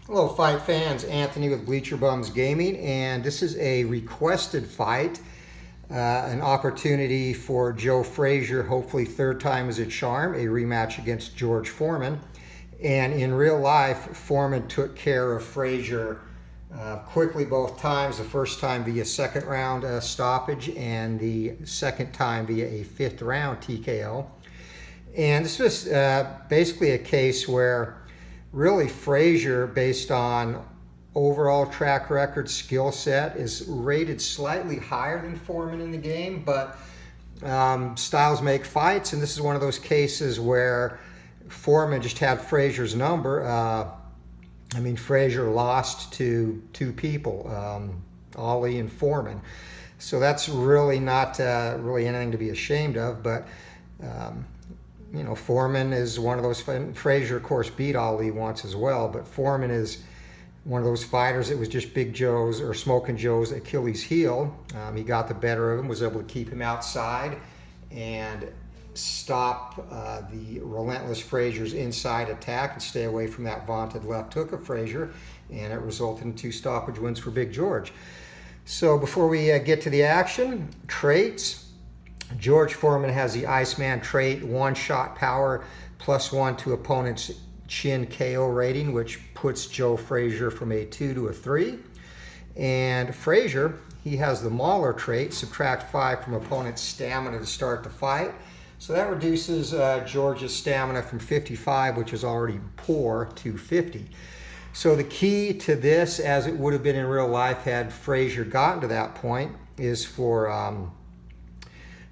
Hello fight fans, Anthony with Bleacher Bums Gaming, and this is a requested fight, an opportunity for Joe Frazier, hopefully third time is a charm, a rematch against George Foreman. And in real life, Foreman took care of Frazier quickly both times, the first time via second round stoppage and the second time via a fifth round TKO. And this was basically a case where really Frazier, based on overall track record, skill set, is rated slightly higher than Foreman in the game, but styles make fights, and this is one of those cases where Foreman just had Frazier's number. I mean, Frazier lost to two people, Ali and Foreman. So that's really not really anything to be ashamed of, but you know, Foreman is one of those. Frazier, of course, beat Ali once as well, but Foreman is one of those fighters that was just Big Joe's or Smokin Joe's Achilles heel. He got the better of him, was able to keep him outside and stop the relentless Frazier's inside attack and stay away from that vaunted left hook of Frazier, and it resulted in 2 stoppage wins for Big George. So before we get to the action, traits. George Foreman has the Iceman trait, one-shot power, +1 to opponent's chin KO rating, which puts Joe Frazier from a 2 to a 3. And Frazier, he has the Mauler trait, subtract 5 from opponent's stamina to start the fight. So that reduces George's stamina from 55, which is already poor, to 50. So the key to this, as it would have been in real life had Frazier gotten to that point, is for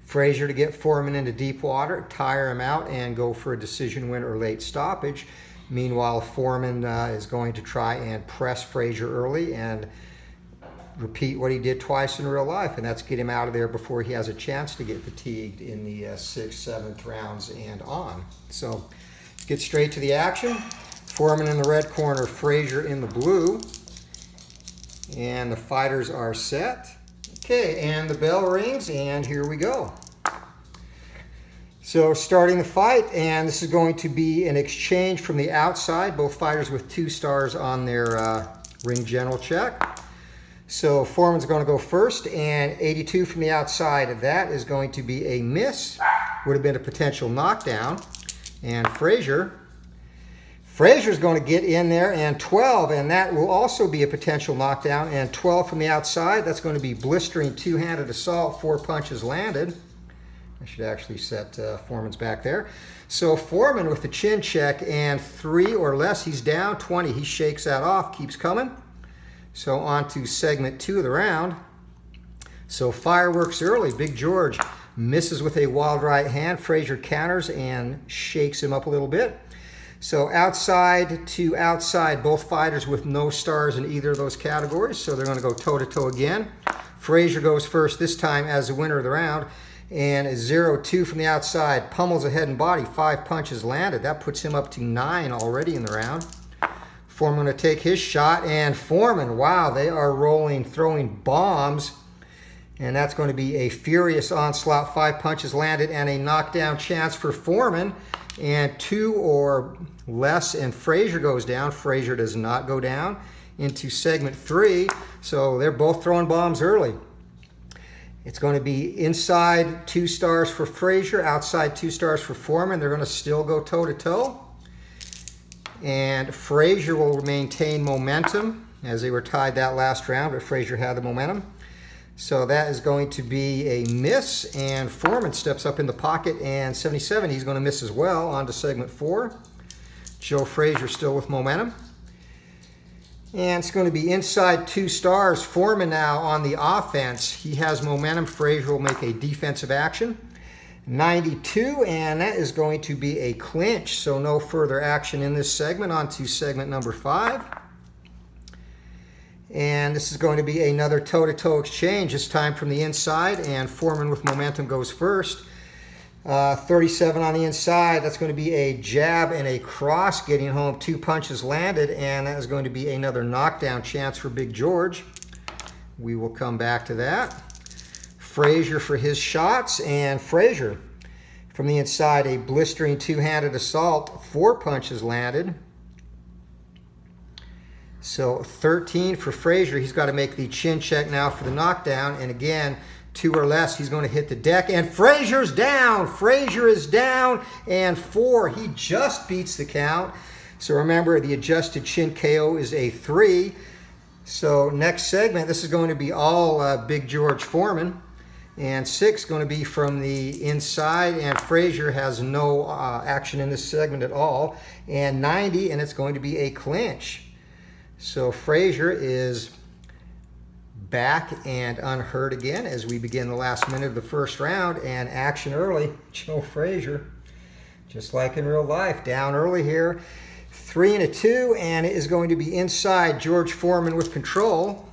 Frazier to get Foreman into deep water, tire him out, and go for a decision win or late stoppage. Meanwhile, Foreman is going to try and press Frazier early and repeat what he did twice in real life, and that's get him out of there before he has a chance to get fatigued in the 6th, 7th rounds and on. So let's get straight to the action. Foreman in the red corner, Frazier in the blue, and the fighters are set. Okay, and the bell rings, and here we go. So starting the fight, and this is going to be an exchange from the outside, both fighters with 2 stars on their ring general check. So Foreman's going to go first, and 82 from the outside. That is going to be a miss. Would have been a potential knockdown. And Frazier's going to get in there, and 12, and that will also be a potential knockdown. And 12 from the outside, that's going to be blistering two-handed assault, 4 punches landed. I should actually set Foreman's back there. So Foreman with the chin check, and 3 or less, he's down. 20, he shakes that off, keeps coming. So on to segment 2 of the round. So fireworks early. Big George misses with a wild right hand. Frazier counters and shakes him up a little bit. So outside to outside, both fighters with no stars in either of those categories. So they're going to go toe-to-toe again. Frazier goes first this time as the winner of the round. And 0-2 from the outside. Pummels the head and body. 5 punches landed. That puts him up to 9 already in the round. Foreman going to take his shot. And Foreman, wow, they are rolling, throwing bombs. And that's going to be a furious onslaught. 5 punches landed and a knockdown chance for Foreman. And 2 or less, and Frazier goes down. Frazier does not go down into segment 3. So they're both throwing bombs early. It's going to be inside 2 stars for Frazier, outside 2 stars for Foreman. They're going to still go toe-to-toe. And Frazier will maintain momentum as they were tied that last round, but Frazier had the momentum. So that is going to be a miss, and Foreman steps up in the pocket, and 77, he's going to miss as well. On to segment 4. Joe Frazier still with momentum. And it's going to be inside 2 stars. Foreman now on the offense. He has momentum. Frazier will make a defensive action. 92, and that is going to be a clinch, so no further action in this segment. On to segment number 5. And this is going to be another toe-to-toe exchange, this time from the inside, and Foreman with momentum goes first. 37 on the inside, that's going to be a jab and a cross, getting home 2 punches landed, and that is going to be another knockdown chance for Big George. We will come back to that. Frazier for his shots, and Frazier from the inside, a blistering two-handed assault, 4 punches landed. So 13 for Frazier. He's got to make the chin check now for the knockdown. And again, 2 or less, he's going to hit the deck. And Frazier's down. Frazier is down. And 4. He just beats the count. So remember, the adjusted chin KO is a 3. So next segment, this is going to be all Big George Foreman. And 6 going to be from the inside, and Frazier has no action in this segment at all. And 90, and it's going to be a clinch. So Frazier is back and unhurt again as we begin the last minute of the first round. And action early, Joe Frazier, just like in real life, down early here. 3 and a 2, and it is going to be inside George Foreman with control.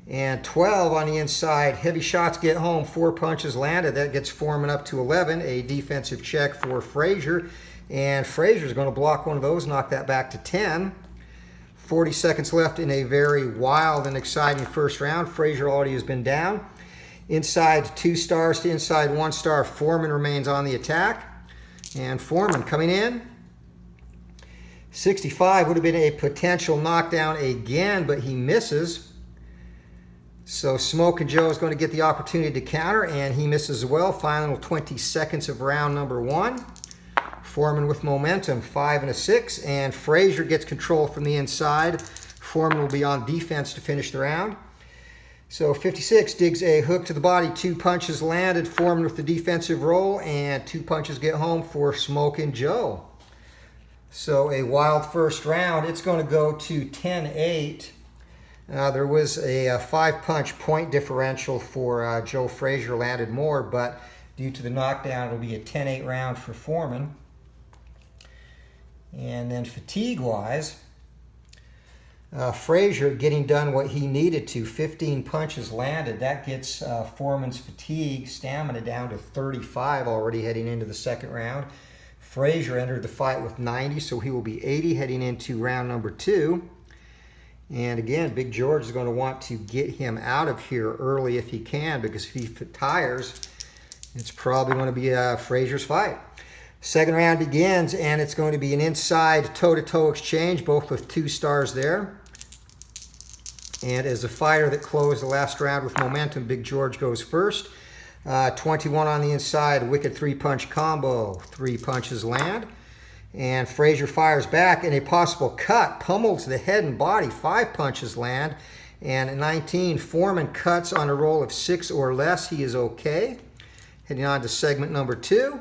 And 12 on the inside. Heavy shots get home. 4 punches landed. That gets Foreman up to 11. A defensive check for Frazier. And Frazier's going to block one of those, knock that back to 10. 40 seconds left in a very wild and exciting first round. Frazier already has been down. Inside 2 stars to inside 1 star. Foreman remains on the attack. And Foreman coming in. 65 would have been a potential knockdown again, but he misses. So Smokin Joe is going to get the opportunity to counter, and he misses as well. Final 20 seconds of round number 1. Foreman with momentum, 5 and a 6, and Frazier gets control from the inside. Foreman will be on defense to finish the round. So 56 digs a hook to the body, 2 punches landed. Foreman with the defensive roll, and 2 punches get home for Smokin Joe. So a wild first round. It's going to go to 10-8. There was a 5-punch point differential for Joe Frazier, landed more, but due to the knockdown, it'll be a 10-8 round for Foreman. And then fatigue-wise, Frazier getting done what he needed to. 15 punches landed. That gets Foreman's fatigue, stamina down to 35 already heading into the second round. Frazier entered the fight with 90, so he will be 80 heading into round number 2. And again, Big George is going to want to get him out of here early if he can, because if he tires, it's probably going to be Frazier's fight. Second round begins, and it's going to be an inside toe-to-toe exchange, both with 2 stars there. And as a fighter that closed the last round with momentum, Big George goes first. 21 on the inside, wicked 3-punch combo. 3 punches land. And Frazier fires back, and a possible cut pummels the head and body. 5 punches land. And at 19, Foreman cuts on a roll of 6 or less. He is okay. Heading on to segment number 2.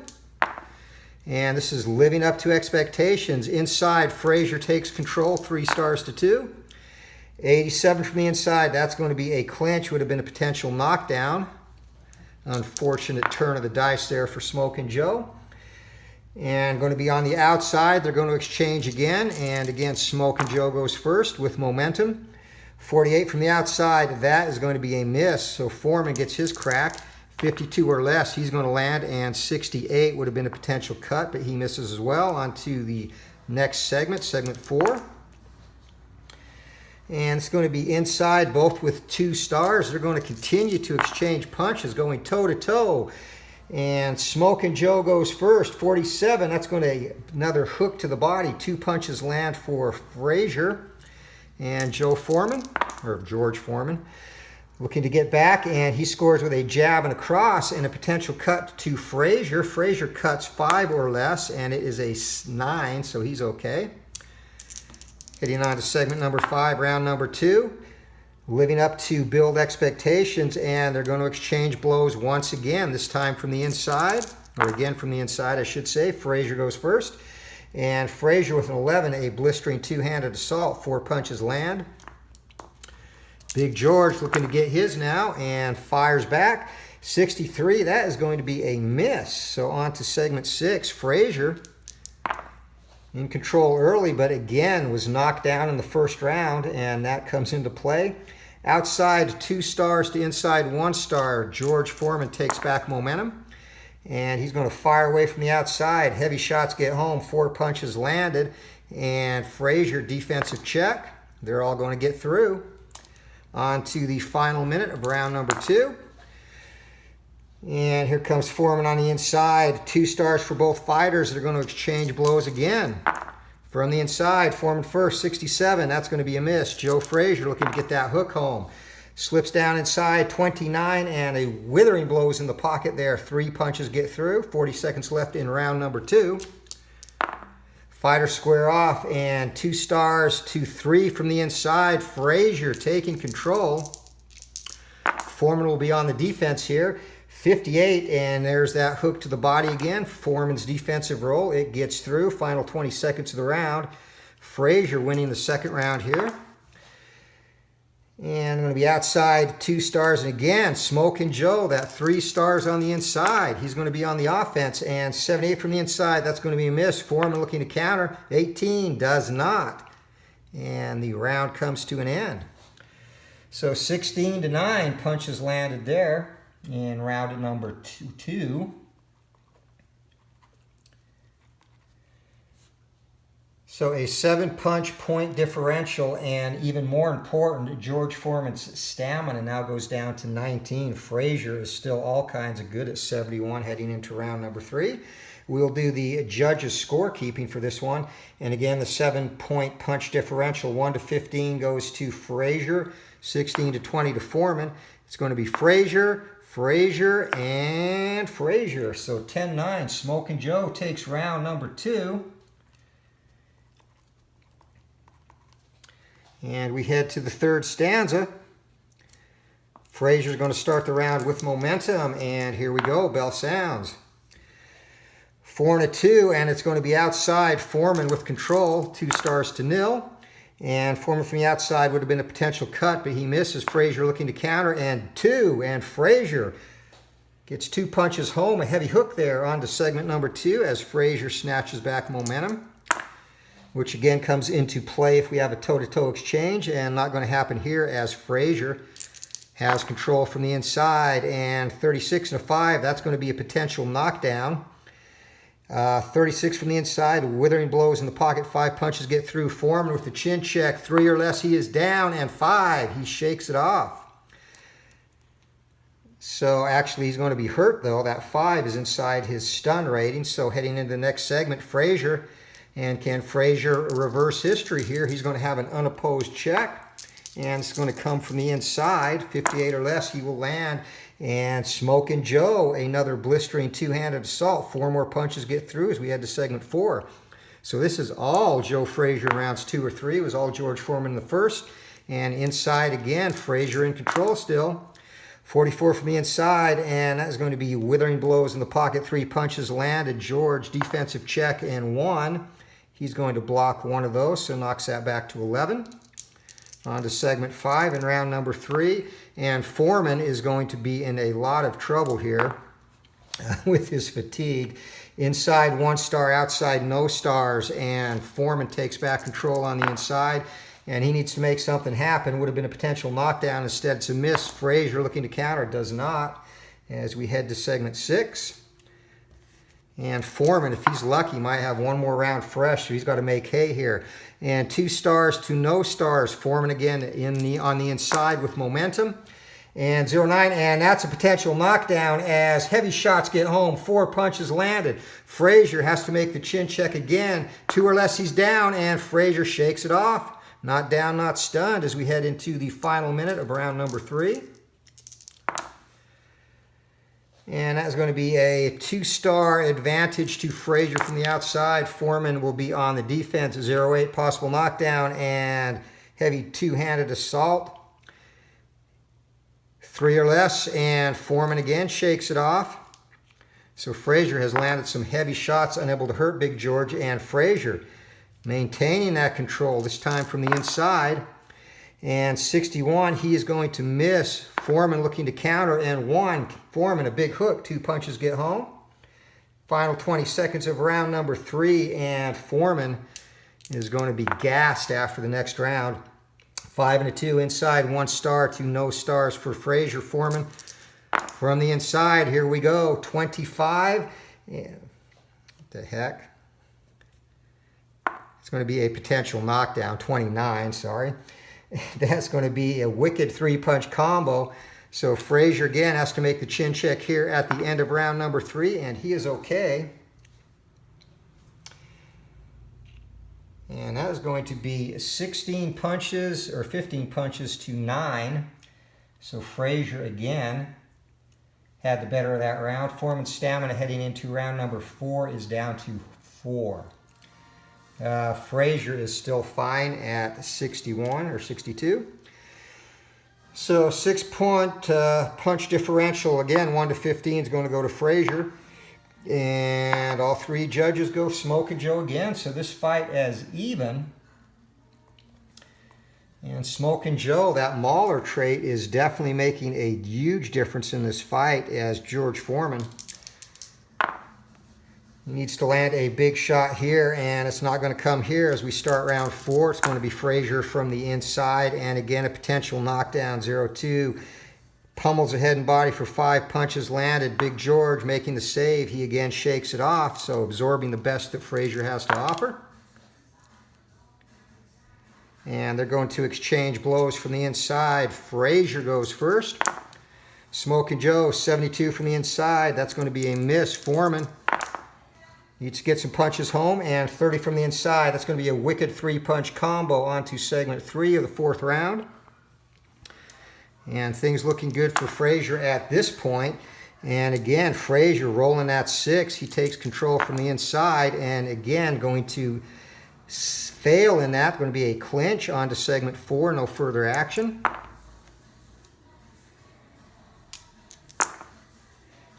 And this is living up to expectations. Inside, Frazier takes control, 3 stars to 2. 87 from the inside, that's going to be a clinch. Would have been a potential knockdown. Unfortunate turn of the dice there for Smokin Joe. And going to be on the outside. They're going to exchange again. And again, Smokin Joe goes first with momentum. 48 from the outside. That is going to be a miss. So Foreman gets his crack. 52 or less, he's going to land. And 68 would have been a potential cut, but he misses as well. On to the next segment, segment 4. And it's going to be inside, both with 2 stars. They're going to continue to exchange punches, going toe-to-toe. And Smokin Joe goes first, 47. That's going to another hook to the body. 2 punches land for Frazier. And George Foreman, looking to get back, and he scores with a jab and a cross and a potential cut to Frazier. Frazier cuts 5 or less, and it is a 9, so he's okay. Heading on to segment number 5, round number 2. Living up to build expectations, and they're going to exchange blows once again, this time from the inside, or again from the inside, I should say. Frazier goes first, and Frazier with an 11, a blistering 2-handed assault. 4 punches land. Big George looking to get his now, and fires back. 63, that is going to be a miss. So on to segment 6, Frazier in control early, but again was knocked down in the first round, and that comes into play. Outside 2 stars to inside 1 star, George Foreman takes back momentum, and he's going to fire away from the outside. Heavy shots get home, 4 punches landed, and Frazier defensive check. They're all going to get through. On to the final minute of round number 2. And here comes Foreman on the inside. 2 stars for both fighters. They're going to exchange blows again. From the inside, Foreman first, 67. That's going to be a miss. Joe Frazier looking to get that hook home. Slips down inside, 29, and a withering blows in the pocket there. 3 punches get through. 40 seconds left in round number 2. Fighter square off, and 2 stars to 3 from the inside. Frazier taking control. Foreman will be on the defense here. 58, and there's that hook to the body again. Foreman's defensive roll. It gets through. Final 20 seconds of the round. Frazier winning the second round here. And I'm going to be outside 2 stars. And again, Smokin Joe, that 3 stars on the inside. He's going to be on the offense. And 78 from the inside, that's going to be a miss. Foreman looking to counter. 18 does not. And the round comes to an end. So 16-9 punches landed there in round number 2. So a 7-punch point differential, and even more important, George Foreman's stamina now goes down to 19. Frazier is still all kinds of good at 71 heading into round number 3. We'll do the judges' scorekeeping for this one. And again, the 7-point punch differential, 1 to 15 goes to Frazier, 16 to 20 to Foreman. It's going to be Frazier, Frazier, and Frazier. So 10-9, Smokin Joe takes round number 2. And we head to the third stanza. Frazier's going to start the round with momentum, and here we go, bell sounds. 4-2, and it's going to be outside. Foreman with control, 2 stars to 0. And Foreman from the outside would have been a potential cut, but he misses. Frazier looking to counter, and 2, and Frazier gets 2 punches home. A heavy hook there onto segment number 2 as Frazier snatches back momentum, which again comes into play if we have a toe-to-toe exchange, and not going to happen here as Frazier has control from the inside. And 36-5, that's going to be a potential knockdown. 36 from the inside, withering blows in the pocket, 5 punches get through. Foreman with the chin check, 3 or less, he is down, and 5, he shakes it off. So actually he's going to be hurt though. That 5 is inside his stun rating. So heading into the next segment, Frazier. And can Frazier reverse history here? He's going to have an unopposed check, and it's going to come from the inside. 58 or less, he will land. And Smokin Joe, another blistering 2-handed assault. 4 more punches get through as we head to segment 4. So this is all Joe Frazier in rounds 2 or 3. It was all George Foreman in the first. And inside again, Frazier in control still. 44 from the inside, and that is going to be withering blows in the pocket. 3 punches landed. George, defensive check, and 1. He's going to block 1 of those, so knocks that back to 11. On to segment 5 in round number 3. And Foreman is going to be in a lot of trouble here with his fatigue. Inside 1 star, outside no stars, and Foreman takes back control on the inside. And he needs to make something happen. Would have been a potential knockdown. Instead, it's a miss. Frazier looking to counter, does not. As we head to segment 6. And Foreman, if he's lucky, might have 1 more round fresh, so he's got to make hay here. And 2 stars to no stars. Foreman again on the inside with momentum. And 0-9, and that's a potential knockdown as heavy shots get home. 4 punches landed. Frazier has to make the chin check again. 2 or less, he's down, and Frazier shakes it off. Not down, not stunned as we head into the final minute of round number 3. And that's going to be a 2-star advantage to Frazier from the outside. Foreman will be on the defense. 0-8, possible knockdown, and heavy 2-handed assault. 3 or less, and Foreman again shakes it off. So Frazier has landed some heavy shots, unable to hurt Big George, and Frazier maintaining that control, this time from the inside. And 61, he is going to miss. Foreman looking to counter, and 1. Foreman, a big hook. 2 punches get home. Final 20 seconds of round number 3, and Foreman is going to be gassed after the next round. 5-2 inside, 1 star to no stars for Frazier. Foreman from the inside. Here we go. 25. Yeah. What the heck? It's going to be a potential knockdown. 29, sorry. That's going to be a wicked 3-punch combo. So Frazier again has to make the chin check here at the end of round number 3, and he is okay. And that is going to be 16 punches or 15 punches to 9. So Frazier again had the better of that round. Foreman's stamina heading into round number 4 is down to 4. Frazier is still fine at 61 or 62. So 6-point punch differential, again, 1 to 15 is going to go to Frazier. And all 3 judges go Smokin Joe again. So this fight as even. And Smokin Joe, that mauler trait is definitely making a huge difference in this fight, as George Foreman needs to land a big shot here, and it's not going to come here as we start round 4. It's going to be Frazier from the inside, and again a potential knockdown. 0-2. Pummels the head and body for 5 punches landed. Big George making the save. He again shakes it off, so absorbing the best that Frazier has to offer. And they're going to exchange blows from the inside. Frazier goes first. Smokin Joe, 72 from the inside. That's going to be a miss. Foreman needs to get some punches home, and 30 from the inside. That's going to be a wicked 3-punch combo onto segment 3 of the 4th round. And things looking good for Frazier at this point. And again, Frazier rolling that 6. He takes control from the inside, and again going to fail in that. Going to be a clinch onto segment 4. No further action.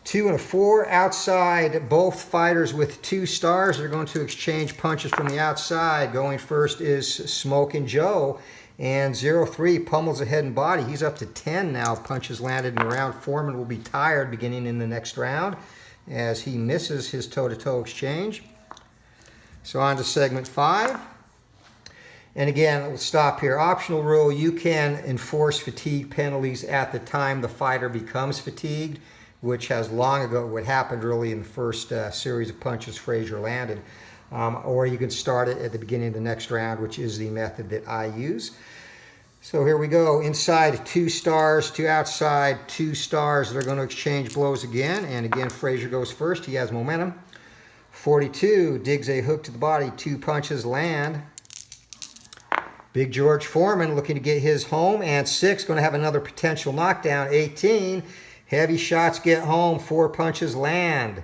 2 and a 4 outside. Both fighters with 2 stars. They're going to exchange punches from the outside. Going first is Smokin Joe. And 0-3 pummels the head and body. He's up to 10 now. Punches landed in the round. Foreman will be tired beginning in the next round as he misses his toe-to-toe exchange. So on to segment 5. And again, we'll stop here. Optional rule, you can enforce fatigue penalties at the time the fighter becomes fatigued, which has long ago what happened really in the first series of punches Frazier landed. Or you can start it at the beginning of the next round, which is the method that I use. So here we go. Inside 2 stars, 2 outside, 2 stars. They're going to exchange blows again. And again, Frazier goes first. He has momentum. 42 digs a hook to the body. 2 punches land. Big George Foreman looking to get his home. And 6 going to have another potential knockdown. 18 heavy shots get home. 4 punches land.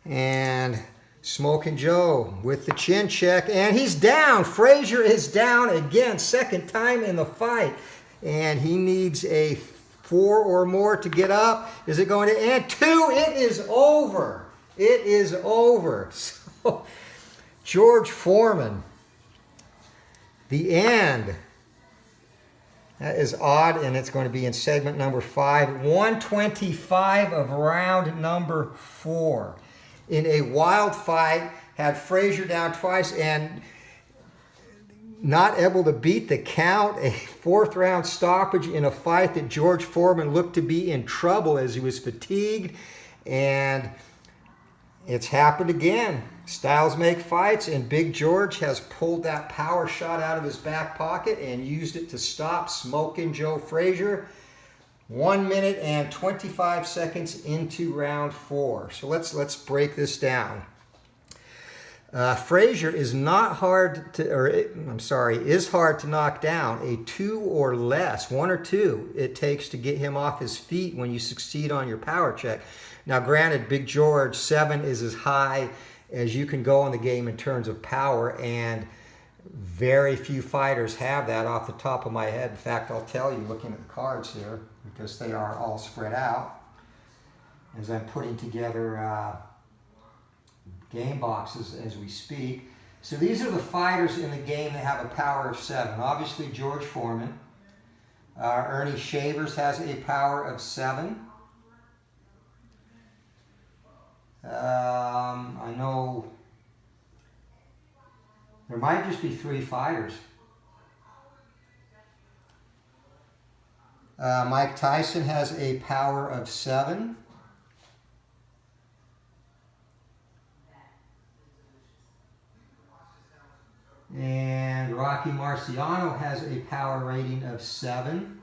And Smokin Joe with the chin check, and he's down. Frazier is down again, 2nd time in the fight, and he needs a 4 or more to get up. Is it going to end? 2. It is over. It is over. So George Foreman, the end. That is odd, and it's going to be in segment number 5. 125 of round number 4. In a wild fight, had Frazier down twice and not able to beat the count. A 4th round stoppage in a fight that George Foreman looked to be in trouble as he was fatigued. And it's happened again. Styles make fights, and Big George has pulled that power shot out of his back pocket and used it to stop Smokin Joe Frazier. 1 minute and 25 seconds into round 4. So let's break this down. Frazier is not hard to, is hard to knock down. A 2 or less, 1 or 2, it takes to get him off his feet when you succeed on your power check. Now, granted, Big George 7 is as high as you can go in the game in terms of power, and very few fighters have that off the top of my head. In fact, I'll tell you, looking at the cards here, because they are all spread out, as I'm putting together game boxes as we speak. So these are the fighters in the game that have a power of 7. Obviously, George Foreman. Ernie Shavers has a power of 7. I know there might just be 3 fighters. Mike Tyson has a power of 7. And Rocky Marciano has a power rating of 7.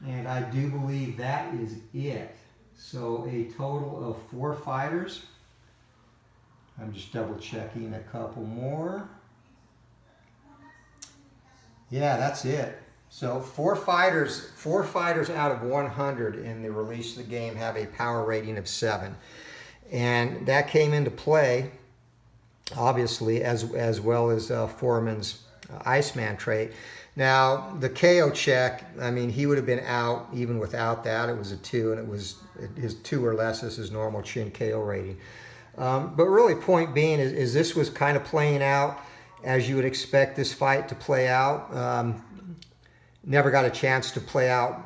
And I do believe that is it. So a total of 4 fighters. I'm just double checking a couple more. Yeah, that's it. So four fighters out of 100 in the release of the game have a power rating of 7. And that came into play, obviously, as well as Foreman's Iceman trait. Now, the KO check, I mean, he would have been out even without that. It was a 2, and it was his 2 or less is his normal chin KO rating. But really, point being is this was kind of playing out as you would expect this fight to play out. Never got a chance to play out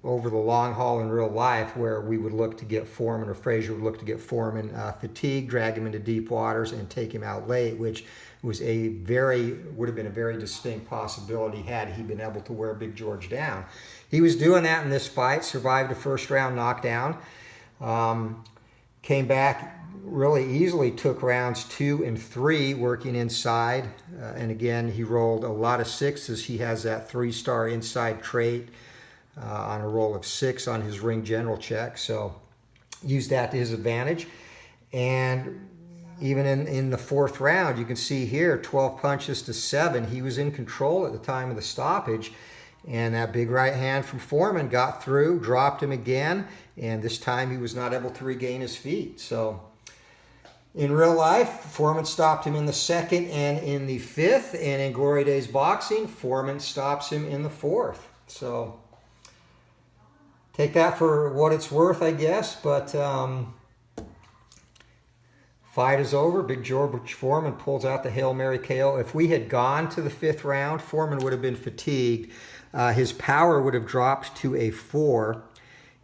over the long haul in real life, where we would look to get Foreman, or Frazier would look to get Foreman fatigued, drag him into deep waters, and take him out late, which was would have been a very distinct possibility had he been able to wear Big George down. He was doing that in this fight, survived a first round knockdown, came back really easily, took rounds 2 and 3 working inside, and again he rolled a lot of 6s. He has that 3-star inside trait on a roll of 6 on his ring general check, so used that to his advantage. And even in the 4th round, you can see here 12 punches to 7. He was in control at the time of the stoppage, and that big right hand from Foreman got through, dropped him again, and this time he was not able to regain his feet. So in real life, Foreman stopped him in the 2nd and in the 5th, and in Glory Days boxing, Foreman stops him in the 4th. So take that for what it's worth, I guess, but fight is over. Big George Foreman pulls out the Hail Mary KO. If we had gone to the 5th round, Foreman would have been fatigued. His power would have dropped to a 4.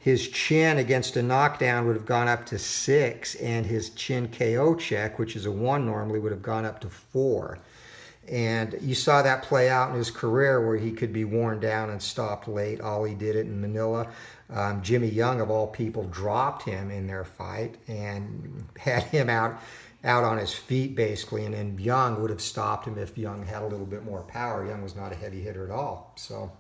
His chin against a knockdown would have gone up to 6, and his chin KO check, which is a 1 normally, would have gone up to 4. And you saw that play out in his career, where he could be worn down and stopped late. Ollie did it in Manila. Jimmy Young, of all people, dropped him in their fight and had him out on his feet, basically. And then Young would have stopped him if Young had a little bit more power. Young was not a heavy hitter at all. So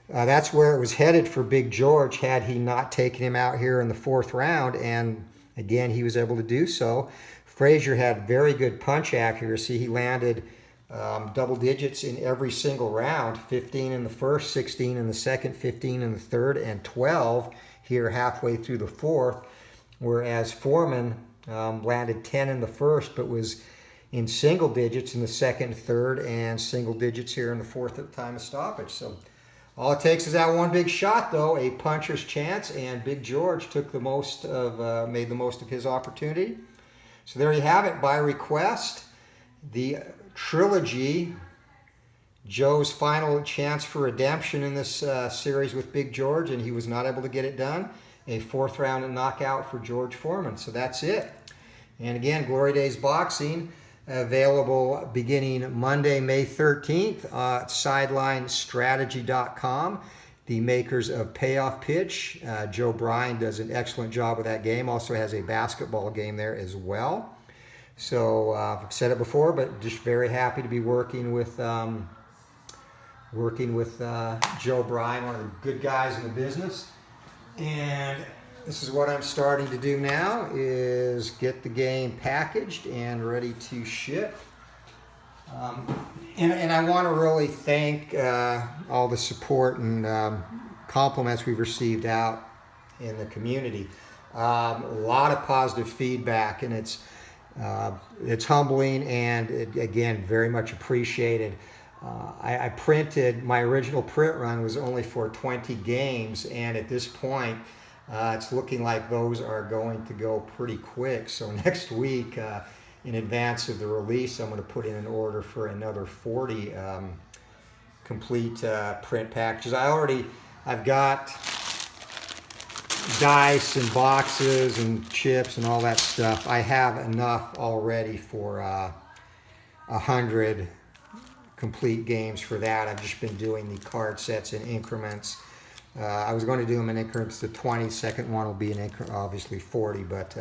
that's where it was headed for Big George had he not taken him out here in the 4th round. And again, he was able to do so. Frazier had very good punch accuracy. He landed double digits in every single round, 15 in the 1st, 16 in the 2nd, 15 in the 3rd, and 12 here halfway through the 4th, whereas Foreman landed 10 in the 1st, but was in single digits in the 2nd, 3rd, and single digits here in the 4th at the time of stoppage. So all it takes is that one big shot, though, a puncher's chance, and Big George took the most of, made the most of his opportunity. So there you have it, by request, the trilogy, Joe's final chance for redemption in this series with Big George, and he was not able to get it done. A 4th round knockout for George Foreman. So that's it. And again, Glory Days Boxing, available beginning Monday, May 13th at SidelineStrategy.com. The makers of Payoff Pitch. Joe Bryan does an excellent job with that game. Also has a basketball game there as well. So I've said it before, but just very happy to be working with Joe Bryan, one of the good guys in the business. And this is what I'm starting to do now, is get the game packaged and ready to ship. And I want to really thank all the support and compliments we've received out in the community. A lot of positive feedback, and it's humbling and, again, very much appreciated. I printed, my original print run was only for 20 games, and at this point, it's looking like those are going to go pretty quick. So next week, in advance of the release, I'm going to put in an order for another 40 complete print packages. I've got dice and boxes and chips and all that stuff. I have enough already for 100 complete games for that. I've just been doing the card sets in increments. I was going to do them in increments to 20. Second one will be in obviously 40, but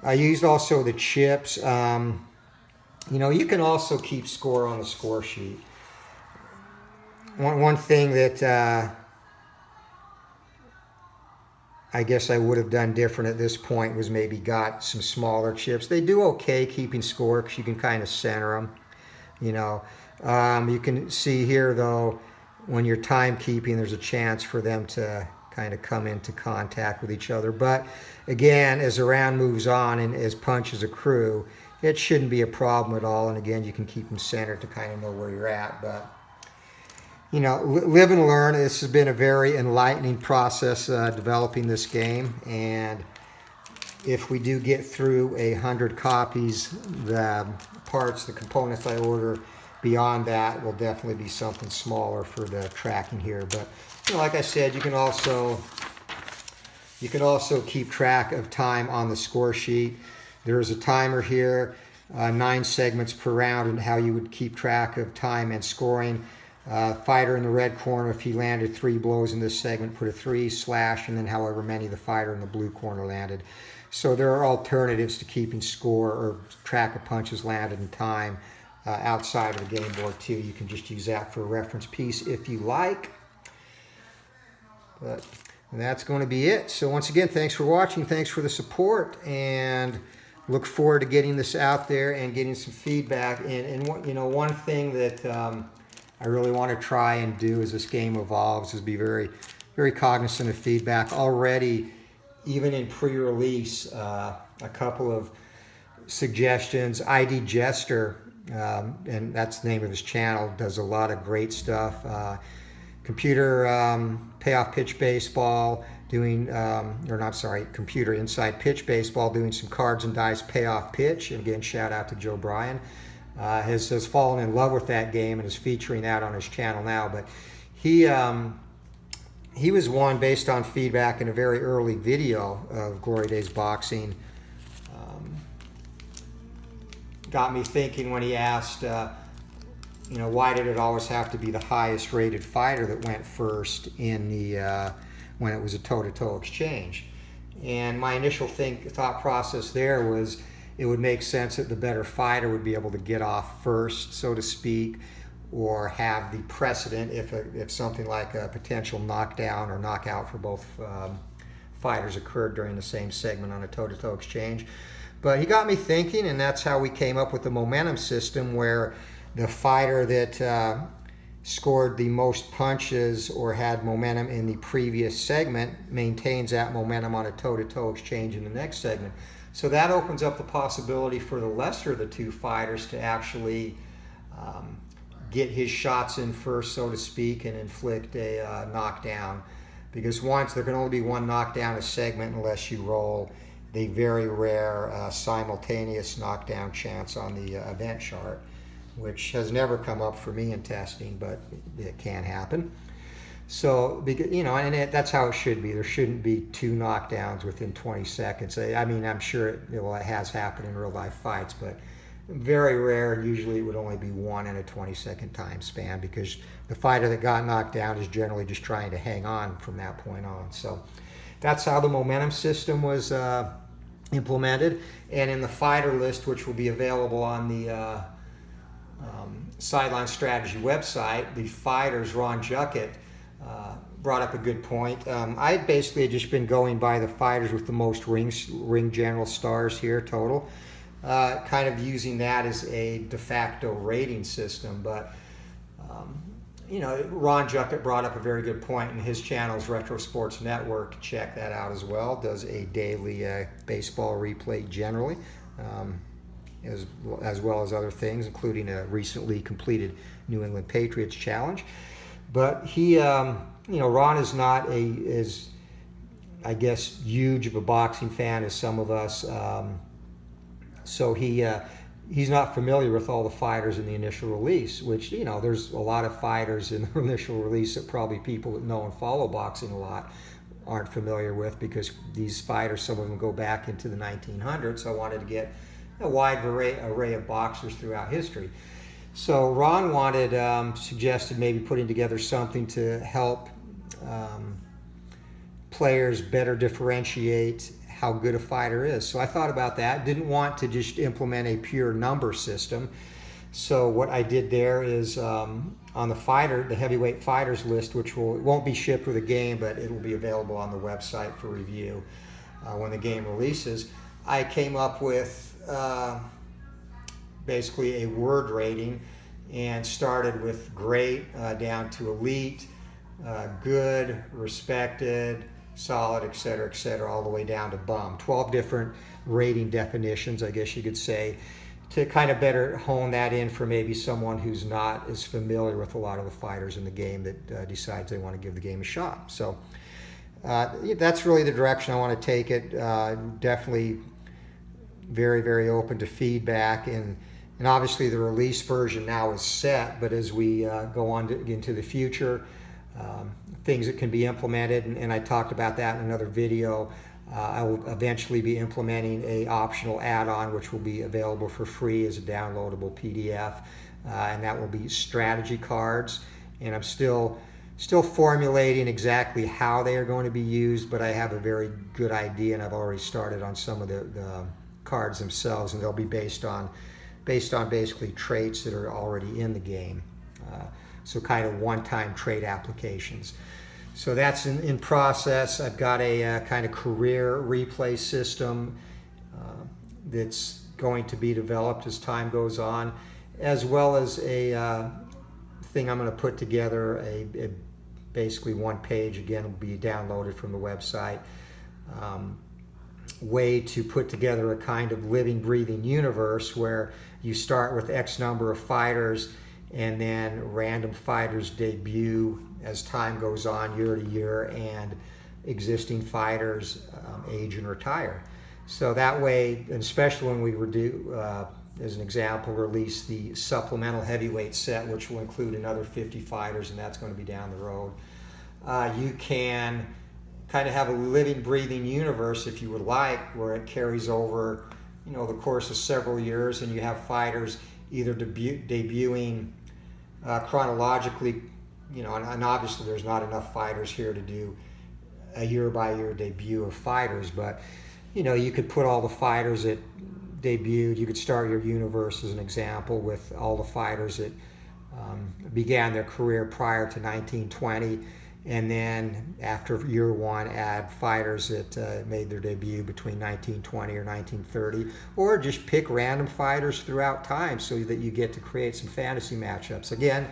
I used also the chips. You can also keep score on the score sheet. One thing that I guess I would have done different at this point was maybe got some smaller chips. They do okay keeping score because you can kind of center them. You can see here, though, when you're timekeeping, there's a chance for them to kind of come into contact with each other. But again, as the round moves on and as punches accrue, it shouldn't be a problem at all. And again, you can keep them centered to kind of know where you're at. But, you know, live and learn. This has been a very enlightening process developing this game. And if we do get through 100 copies, the parts, the components I order beyond that will definitely be something smaller for the tracking here. But, you know, like I said, you can also keep track of time on the score sheet. There's a timer here, 9 segments per round, and how you would keep track of time and scoring. Fighter in the red corner, if he landed 3 blows in this segment, put a 3 slash, and then however many the fighter in the blue corner landed. So there are alternatives to keeping score or track of punches landed in time outside of the game board too. You can just use that for a reference piece if you like. But that's going to be it. So once again, thanks for watching. Thanks for the support, and look forward to getting this out there and getting some feedback. And you know, one thing that I really want to try and do as this game evolves is be very, very cognizant of feedback. Already, even in pre-release, a couple of suggestions. ID Jester, and that's the name of his channel, does a lot of great stuff. Computer payoff pitch baseball, doing, computer inside pitch baseball, doing some cards and dice payoff pitch. And again, shout out to Joe Bryan. Has fallen in love with that game and is featuring that on his channel now. But he was one based on feedback in a very early video of Glory Days Boxing. Got me thinking when he asked, you know, why did it always have to be the highest rated fighter that went first in the when it was a toe-to-toe exchange? And my initial thought process there was it would make sense that the better fighter would be able to get off first, so to speak, or have the precedent if something like a potential knockdown or knockout for both fighters occurred during the same segment on a toe-to-toe exchange. But he got me thinking, and that's how we came up with the momentum system, where the fighter that scored the most punches or had momentum in the previous segment maintains that momentum on a toe-to-toe exchange in the next segment. So that opens up the possibility for the lesser of the two fighters to actually get his shots in first, so to speak, and inflict a knockdown. Because once there can only be one knockdown a segment unless you roll the very rare simultaneous knockdown chance on the event chart, which has never come up for me in testing, but it can happen. So, you know, and that's how it should be. There shouldn't be 2 knockdowns within 20 seconds. I mean, I'm sure it has happened in real life fights, but very rare. Usually it would only be 1 in a 20-second time span, because the fighter that got knocked down is generally just trying to hang on from that point on. So that's how the momentum system was implemented. And in the fighter list, which will be available on the Sideline Strategy website, the fighters, Ron Juckett, brought up a good point. I basically had just been going by the fighters with the most ring general stars here total, kind of using that as a de facto rating system. But you know, Ron Juckett brought up a very good point, and his channel's Retro Sports Network. Check that out as well. Does a daily baseball replay generally, as well as other things, including a recently completed New England Patriots challenge. But he, you know, Ron is not as, I guess, huge of a boxing fan as some of us. So he's not familiar with all the fighters in the initial release, which, you know, there's a lot of fighters in the initial release that probably people that know and follow boxing a lot aren't familiar with, because these fighters, some of them go back into the 1900s. So I wanted to get a wide array of boxers throughout history. So Ron suggested maybe putting together something to help players better differentiate how good a fighter is. So I thought about that. Didn't want to just implement a pure number system. So what I did there is on the heavyweight fighters list, which won't be shipped with a game, but it will be available on the website for review when the game releases. I came up with basically a word rating, and started with great down to elite, good, respected, solid, et cetera, all the way down to bum. 12 different rating definitions, I guess you could say, to kind of better hone that in for maybe someone who's not as familiar with a lot of the fighters in the game that decides they want to give the game a shot. So that's really the direction I want to take it. Definitely very, very open to feedback, and obviously the release version now is set, but as we go on into the future, things that can be implemented, and I talked about that in another video. I will eventually be implementing a optional add-on which will be available for free as a downloadable PDF, and that will be strategy cards, and I'm still formulating exactly how they are going to be used, but I have a very good idea, and I've already started on some of the cards themselves, and they'll be based on basically traits that are already in the game, so kind of one-time trait applications. So that's in process. I've got a kind of career replay system that's going to be developed as time goes on, as well as a thing I'm going to put together, a basically one page, again, will be downloaded from the website, way to put together a kind of living, breathing universe where you start with X number of fighters, and then random fighters debut as time goes on, year to year, and existing fighters age and retire. So that way, and especially when we as an example, release the supplemental heavyweight set, which will include another 50 fighters, and that's going to be down the road. You can kind of have a living, breathing universe, if you would like, where it carries over, the course of several years, and you have fighters either debuting chronologically, and obviously there's not enough fighters here to do a year-by-year debut of fighters, but you could put all the fighters that debuted. You could start your universe, as an example, with all the fighters that began their career prior to 1920, and then after year one, add fighters that made their debut between 1920 or 1930, or just pick random fighters throughout time so that you get to create some fantasy matchups. Again,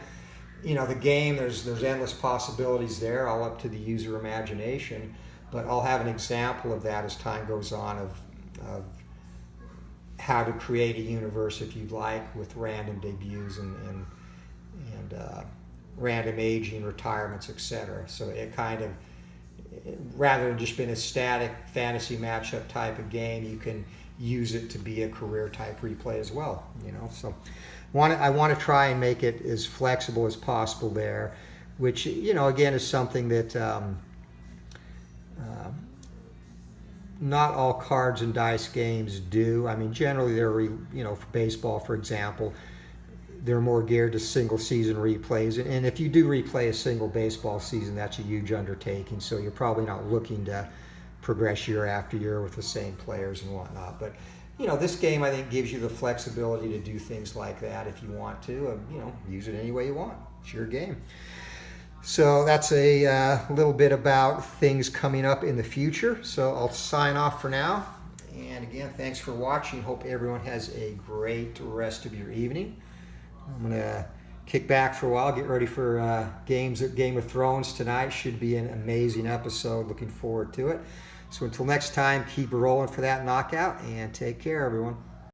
the game, there's endless possibilities there, all up to the user imagination, but I'll have an example of that as time goes on of how to create a universe, if you'd like, with random debuts and random aging, retirements, etc. So it kind of, rather than just being a static fantasy matchup type of game, you can use it to be a career type replay as well. So I want to try and make it as flexible as possible there, which again is something that not all cards and dice games do. I mean, generally they're for baseball, for example, they're more geared to single season replays, and if you do replay a single baseball season, that's a huge undertaking, so you're probably not looking to progress year after year with the same players and whatnot. But this game, I think, gives you the flexibility to do things like that if you want to, use it any way you want. It's your game. So that's a little bit about things coming up in the future. So I'll sign off for now, and again, thanks for watching. Hope everyone has a great rest of your evening. I'm going to kick back for a while, get ready for Game of Thrones tonight. Should be an amazing episode. Looking forward to it. So until next time, keep rolling for that knockout, and take care, everyone.